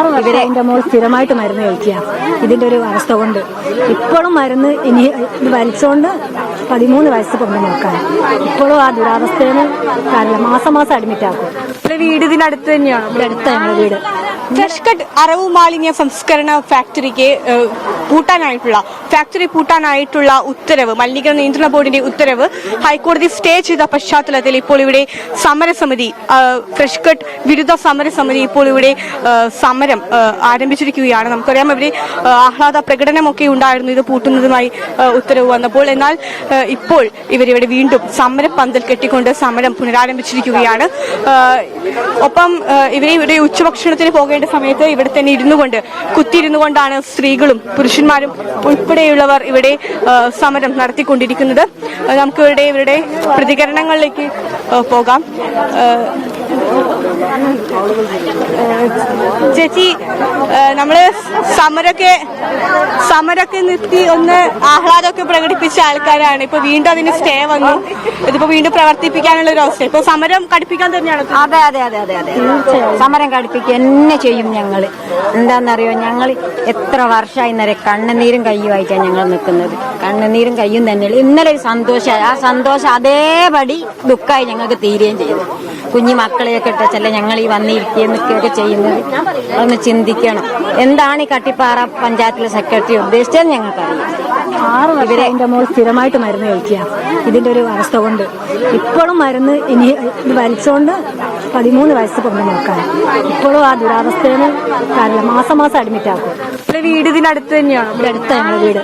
ഇവരെ എന്റെ മോൾ സ്ഥിരമായിട്ട് മരുന്ന് കഴിക്കുക. ഇതിന്റെ ഒരു അവസ്ഥ കൊണ്ട് ഇപ്പോഴും മരുന്ന് ഇനി ഇത് വലിച്ചുകൊണ്ട് 13 വയസ്സ് കൊണ്ട് നോക്കാൻ ഇപ്പോഴും ആ ദുരാവസ്ഥയിൽ കാരണം മാസം അഡ്മിറ്റ് ആക്കും. വീട് ഇതിനടുത്ത് തന്നെയാണ്. ഇവിടെ അടുത്ത ഞങ്ങളുടെ വീട്. ഫ്രഷ് കട്ട് അറവ് മാലിന്യ സംസ്കരണ ഫാക്ടറി പൂട്ടാനായിട്ടുള്ള ഉത്തരവ്, മലിനീകരണ നിയന്ത്രണ ബോർഡിന്റെ ഉത്തരവ് ഹൈക്കോടതി സ്റ്റേ ചെയ്ത പശ്ചാത്തലത്തിൽ ഇപ്പോൾ ഇവിടെ സമരസമിതി, ഫ്രഷ് കട്ട് വിരുദ്ധ സമരസമിതി ഇപ്പോൾ ഇവിടെ സമരം ആരംഭിച്ചിരിക്കുകയാണ്. നമുക്കറിയാം ഇവിടെ ആഹ്ലാദ പ്രകടനമൊക്കെ ഉണ്ടായിരുന്നു ഇത് പൂട്ടുന്നതുമായി ഉത്തരവ് വന്നപ്പോൾ. എന്നാൽ ഇപ്പോൾ ഇവരിവിടെ വീണ്ടും സമരപ്പന്തൽ കെട്ടിക്കൊണ്ട് സമരം പുനരാരംഭിച്ചിരിക്കുകയാണ്. ഒപ്പം ഇവിടെ ഉച്ചഭക്ഷണത്തിന് പോകേണ്ട സമയത്ത് ഇവിടെ തന്നെ കുത്തിയിരുന്നു കൊണ്ടാണ് സ്ത്രീകളും പുരുഷന്മാരും ഉൾപ്പെടെയുള്ളവർ ഇവിടെ സമരം നടത്തിക്കൊണ്ടിരിക്കുന്നത്. നമുക്ക് ഇവരുടെ പ്രതികരണങ്ങളിലേക്ക് പോകാം. ചേച്ചി, നമ്മള് സമരമൊക്കെ നിർത്തി ഒന്ന് ആഹ്ലാദമൊക്കെ പ്രകടിപ്പിച്ച ആൾക്കാരാണ്. ഇപ്പൊ വീണ്ടും അതിന് സ്റ്റേ വന്നു. ഇതിപ്പോ വീണ്ടും പ്രവർത്തിപ്പിക്കാനുള്ള ഒരു അവസ്ഥ. ഇപ്പൊ സമരം കടുപ്പിക്കാൻ തന്നെയാണ്. അതെ അതെ അതെ അതെ അതെ സമരം കടുപ്പിക്കുക എന്നെ ചെയ്യും. ഞങ്ങള് എന്താണെന്നറിയോ, ഞങ്ങൾ എത്ര വർഷമായി ഇന്നലെ കണ്ണുനീരും കയ്യുമായിട്ടാണ് ഞങ്ങൾ നിൽക്കുന്നത്. കണ്ണുനീരും കയ്യും തന്നെയുള്ളൂ. ഇന്നലെ ഒരു സന്തോഷമായി, ആ സന്തോഷം അതേപടി ദുഃഖമായി ഞങ്ങൾക്ക് തീരുകയും ചെയ്തു. കുഞ്ഞു മക്കളെയൊക്കെ ഇട്ടച്ചല്ലേ ഞങ്ങൾ ഈ വന്നിരിക്കുകയും നിൽക്കുകയൊക്കെ ചെയ്യുന്നത്. ഒന്ന് ചിന്തിക്കണം. എന്താണ് ഈ കട്ടിപ്പാറ പഞ്ചായത്തിലെ സെക്രട്ടറി ഉദ്ദേശിച്ചത് ഞങ്ങൾക്കറിയാം. 6 വർഷം എന്റെ മോൾ സ്ഥിരമായിട്ട് മരുന്ന് കഴിക്കുക. ഇതിന്റെ ഒരു അവസ്ഥ കൊണ്ട് ഇപ്പോഴും മരുന്ന് ഇനി ഇത് വലിച്ചുകൊണ്ട് 13 വയസ്സ് കൊണ്ട് നോക്കാൻ ഇപ്പോഴും ആ ദുരാവസ്ഥയിൽ കാരണം മാസം അഡ്മിറ്റ് ആക്കും. വീട് ഇതിനടുത്ത് തന്നെയാണ്. ഇവിടെ അടുത്ത ഞങ്ങളുടെ വീട്.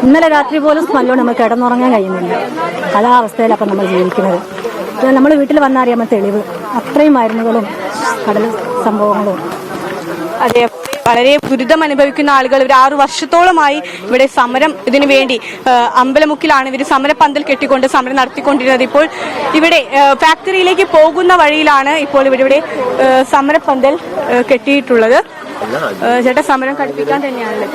ഇന്നലെ രാത്രി പോലും സ്മെല്ലോട് നമുക്ക് കിടന്നുറങ്ങാൻ കഴിയുന്നില്ല. അതാ അവസ്ഥയിലപ്പം നമ്മൾ ജീവിക്കുന്നത്. നമ്മൾ വീട്ടിൽ വന്നറിയാമോ തെളിവ്, അത്രയും മരുന്നുകളും കടൽ സംഭവങ്ങളും. അതെ, വളരെ ദുരിതം അനുഭവിക്കുന്ന ആളുകൾ ഇവർ 6 വർഷത്തോളമായി ഇവിടെ സമരം ഇതിനു വേണ്ടി അമ്പലമുക്കിലാണ് ഇവർ സമരപ്പന്തൽ കെട്ടിക്കൊണ്ട് സമരം നടത്തിക്കൊണ്ടിരുന്നത്. ഇപ്പോൾ ഇവിടെ ഫാക്ടറിയിലേക്ക് പോകുന്ന വഴിയിലാണ് ഇപ്പോൾ ഇവിടെ സമരപ്പന്തൽ കെട്ടിയിട്ടുള്ളത്. ചേട്ടാ, സമരം കടുപ്പിക്കാൻ തന്നെയാണല്ലോ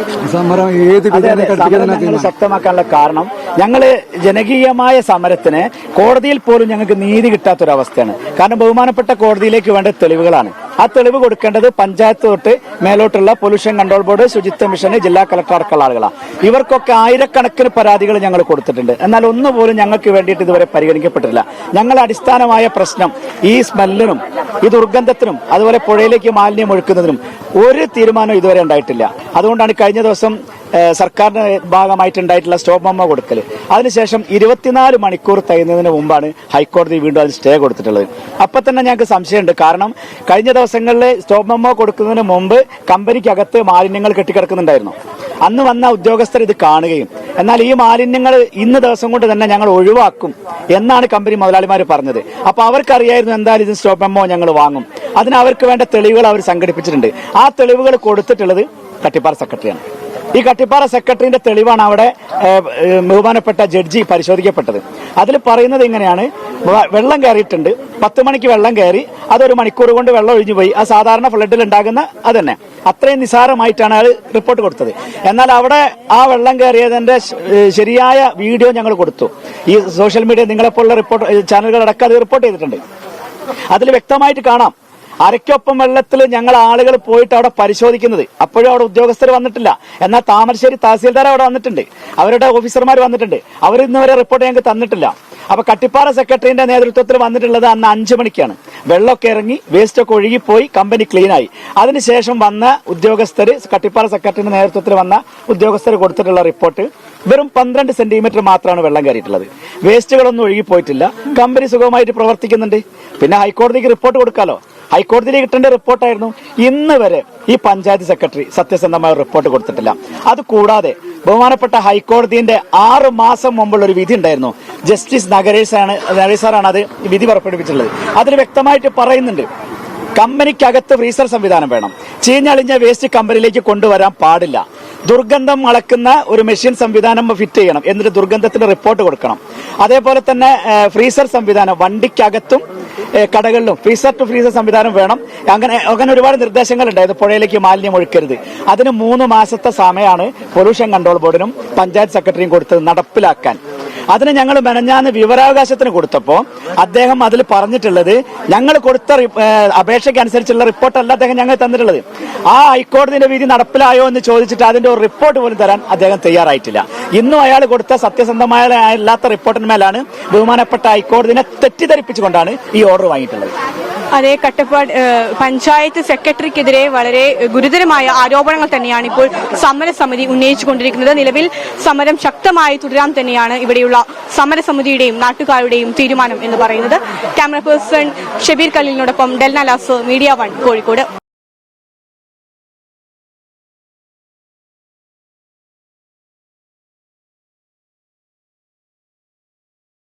ശക്തമാക്കാനുള്ള കാരണം ഞങ്ങള് ജനകീയമായ സമരത്തിന് കോടതിയിൽ പോലും ഞങ്ങൾക്ക് നീതി കിട്ടാത്തൊരവസ്ഥയാണ്. കാരണം ബഹുമാനപ്പെട്ട കോടതിയിലേക്ക് വേണ്ട തെളിവുകളാണ്. ആ തെളിവ് കൊടുക്കേണ്ടത് പഞ്ചായത്ത് തൊട്ട് മേലോട്ടുള്ള പൊല്യൂഷൻ കൺട്രോൾ ബോർഡ്, ശുചിത്വ മിഷന്, ജില്ലാ കളക്ടർ അടക്കമുള്ള ആളുകളാണ്. ഇവർക്കൊക്കെ ആയിരക്കണക്കിന് പരാതികൾ ഞങ്ങൾ കൊടുത്തിട്ടുണ്ട്. എന്നാൽ ഒന്നുപോലും ഞങ്ങൾക്ക് വേണ്ടിയിട്ട് ഇതുവരെ പരിഗണിക്കപ്പെട്ടിട്ടില്ല. ഞങ്ങളുടെ അടിസ്ഥാനമായ പ്രശ്നം ഈ സ്മെല്ലിനും ഈ ദുർഗന്ധത്തിനും അതുപോലെ പുഴയിലേക്ക് മാലിന്യം ഒഴുക്കുന്നതിനും ഒരു തീരുമാനം ഇതുവരെ ഉണ്ടായിട്ടില്ല. അതുകൊണ്ടാണ് കഴിഞ്ഞ ദിവസം സർക്കാരിന്റെ ഭാഗമായിട്ടുണ്ടായിട്ടുള്ള സ്റ്റോപ്പ് മെമ്മോ കൊടുക്കൽ. അതിനുശേഷം 24 മണിക്കൂർ തികയുന്നതിന് മുമ്പാണ് ഹൈക്കോടതി വീണ്ടും അതിന് സ്റ്റേ കൊടുത്തിട്ടുള്ളത്. അപ്പൊ തന്നെ ഞങ്ങൾക്ക് സംശയമുണ്ട്. കാരണം കഴിഞ്ഞ ദിവസങ്ങളിൽ സ്റ്റോപ്പ് മെമ്മോ കൊടുക്കുന്നതിന് മുമ്പ് കമ്പനിക്കകത്ത് മാലിന്യങ്ങൾ കെട്ടിക്കിടക്കുന്നുണ്ടായിരുന്നു. അന്ന് വന്ന ഉദ്യോഗസ്ഥർ ഇത് കാണുകയും എന്നാൽ ഈ മാലിന്യങ്ങൾ ഇന്ന് ദിവസം കൊണ്ട് തന്നെ ഞങ്ങൾ ഒഴിവാക്കും എന്നാണ് കമ്പനി മുതലാളിമാർ പറഞ്ഞത്. അപ്പൊ അവർക്കറിയായിരുന്നു എന്തായാലും ഇത് സ്റ്റോപ്പ് മെമ്മോ ഞങ്ങൾ വാങ്ങും. അതിന് അവർക്ക് വേണ്ട തെളിവുകൾ അവർ സംഘടിപ്പിച്ചിട്ടുണ്ട്. ആ തെളിവുകൾ കൊടുത്തിട്ടുള്ളത് കട്ടിപ്പാറ സെക്രട്ടറിയാണ്. ഈ കട്ടിപ്പാറ സെക്രട്ടറിന്റെ തെളിവാണ് അവിടെ ബഹുമാനപ്പെട്ട ജഡ്ജി പരിശോധിക്കപ്പെട്ടത്. അതിൽ പറയുന്നത് ഇങ്ങനെയാണ്: വെള്ളം കയറിയിട്ടുണ്ട്, 10 മണിക്ക് വെള്ളം കയറി, അതൊരു മണിക്കൂർ കൊണ്ട് വെള്ളം ഒഴിഞ്ഞു പോയി. ആ സാധാരണ ഫ്ലഡിൽ ഉണ്ടാകുന്ന അതന്നെ, അത്രയും നിസാരമായിട്ടാണ് അയാൾ റിപ്പോർട്ട് കൊടുത്തത്. എന്നാൽ അവിടെ ആ വെള്ളം കയറിയതിന്റെ ശരിയായ വീഡിയോ ഞങ്ങൾ കൊടുത്തു. ഈ സോഷ്യൽ മീഡിയ നിങ്ങളെപ്പോലുള്ള ചാനലുകളടക്കം അത് റിപ്പോർട്ട് ചെയ്തിട്ടുണ്ട്. അതിൽ വ്യക്തമായിട്ട് കാണാം അരയ്ക്കൊപ്പം വെള്ളത്തിൽ ഞങ്ങൾ ആളുകൾ പോയിട്ട് അവിടെ പരിശോധിക്കുന്നത്. അപ്പോഴും അവിടെ ഉദ്യോഗസ്ഥർ വന്നിട്ടില്ല. എന്നാൽ താമരശ്ശേരി തഹസീൽദാർ അവിടെ വന്നിട്ടുണ്ട്, അവരുടെ ഓഫീസർമാർ വന്നിട്ടുണ്ട്. അവർ ഇന്നുവരെ റിപ്പോർട്ട് ഞങ്ങൾക്ക് തന്നിട്ടില്ല. അപ്പൊ കട്ടിപ്പാറ സെക്രട്ടറിന്റെ നേതൃത്വത്തിൽ വന്നിട്ടുള്ളത് അന്ന് 5 മണിക്കാണ്. വെള്ളമൊക്കെ ഇറങ്ങി, വേസ്റ്റ് ഒക്കെ ഒഴുകിപ്പോയി, കമ്പനി ക്ലീനായി. അതിനുശേഷം വന്ന ഉദ്യോഗസ്ഥർ, കട്ടിപ്പാറ സെക്രട്ടറിന്റെ നേതൃത്വത്തിൽ വന്ന ഉദ്യോഗസ്ഥർ കൊടുത്തിട്ടുള്ള റിപ്പോർട്ട് വെറും 12 സെന്റിമീറ്റർ മാത്രമാണ് വെള്ളം കയറിയിട്ടുള്ളത്. വേസ്റ്റുകളൊന്നും ഒഴുകിപ്പോയിട്ടില്ല. കമ്പനി സുഖമായിട്ട് പ്രവർത്തിക്കുന്നുണ്ട്. പിന്നെ ഹൈക്കോടതിക്ക് റിപ്പോർട്ട് കൊടുക്കാലോ. ഹൈക്കോടതിയിൽ കിട്ടേണ്ട റിപ്പോർട്ടായിരുന്നു. ഇന്ന് വരെ ഈ പഞ്ചായത്ത് സെക്രട്ടറി സത്യസന്ധമായ റിപ്പോർട്ട് കൊടുത്തിട്ടില്ല. അതുകൂടാതെ ബഹുമാനപ്പെട്ട ഹൈക്കോടതിന്റെ 6 മാസം മുമ്പുള്ള ഒരു വിധി ഉണ്ടായിരുന്നു. ജസ്റ്റിസ് നഗരേസാറാണ് അത് വിധി പുറപ്പെടുവിച്ചിട്ടുള്ളത്. അതിൽ വ്യക്തമായിട്ട് പറയുന്നുണ്ട്, കമ്പനിക്കകത്ത് ഫ്രീസർ സംവിധാനം വേണം. ചീഞ്ഞളിഞ്ഞ വേസ്റ്റ് കമ്പനിയിലേക്ക് കൊണ്ടുവരാൻ പാടില്ല. ദുർഗന്ധം അളക്കുന്ന ഒരു മെഷീൻ സംവിധാനം ഫിറ്റ് ചെയ്യണം. എന്നിട്ട് ദുർഗന്ധത്തിന്റെ റിപ്പോർട്ട് കൊടുക്കണം. അതേപോലെ തന്നെ ഫ്രീസർ സംവിധാനം വണ്ടിക്കകത്തും കടകളിലും ഫ്രീസർ ടു ഫ്രീസർ സംവിധാനം വേണം. അങ്ങനെ ഒരുപാട് നിർദ്ദേശങ്ങൾ ഉണ്ടായത്. പുഴയിലേക്ക് മാലിന്യം ഒഴുക്കരുത്. അതിന് 3 മാസത്തെ സമയമാണ് പൊല്യൂഷൻ കൺട്രോൾ ബോർഡിനും പഞ്ചായത്ത് സെക്രട്ടറിയും കൊടുത്തത് നടപ്പിലാക്കാൻ. അതിന് ഞങ്ങൾ മെനഞ്ഞാന്ന് വിവരാവകാശത്തിന് കൊടുത്തപ്പോൾ അദ്ദേഹം അതിൽ പറഞ്ഞിട്ടുള്ളത് ഞങ്ങൾ കൊടുത്ത അപേക്ഷയ്ക്ക് അനുസരിച്ചുള്ള റിപ്പോർട്ടല്ല അദ്ദേഹം ഞങ്ങൾ തന്നിട്ടുള്ളത്. ആ ഹൈക്കോടതിയുടെ വിധി നടപ്പിലായോ എന്ന് ചോദിച്ചിട്ട് അതിന്റെ ഒരു റിപ്പോർട്ട് പോലും തരാൻ അദ്ദേഹം തയ്യാറായിട്ടില്ല. ഇന്നും അയാൾ കൊടുത്ത സത്യസന്ധമായ അല്ലാത്ത റിപ്പോർട്ടിന്മേലാണ് ബഹുമാനപ്പെട്ട ഹൈക്കോടതിനെ തെറ്റിദ്ധരിപ്പിച്ചുകൊണ്ടാണ് ഈ ഓർഡർ വാങ്ങിയിട്ടുള്ളത്. അതേ, കട്ടപ്പാട് പഞ്ചായത്ത് സെക്രട്ടറിക്കെതിരെ വളരെ ഗുരുതരമായ ആരോപണങ്ങൾ തന്നെയാണ് ഇപ്പോൾ സമരസമിതി ഉന്നയിച്ചുകൊണ്ടിരിക്കുന്നത്. നിലവിൽ സമരം ശക്തമായി തുടരാൻ തന്നെയാണ് ഇവിടെയുള്ള സമരസമിതിയുടെയും നാട്ടുകാരുടെയും തീരുമാനം എന്ന് പറയുന്നത്. ക്യാമറ പേഴ്സൺ ഷബീർ കലീലിനോടൊപ്പം ഡെൽന ലാസ്, മീഡിയ 1 കോഴിക്കോട്.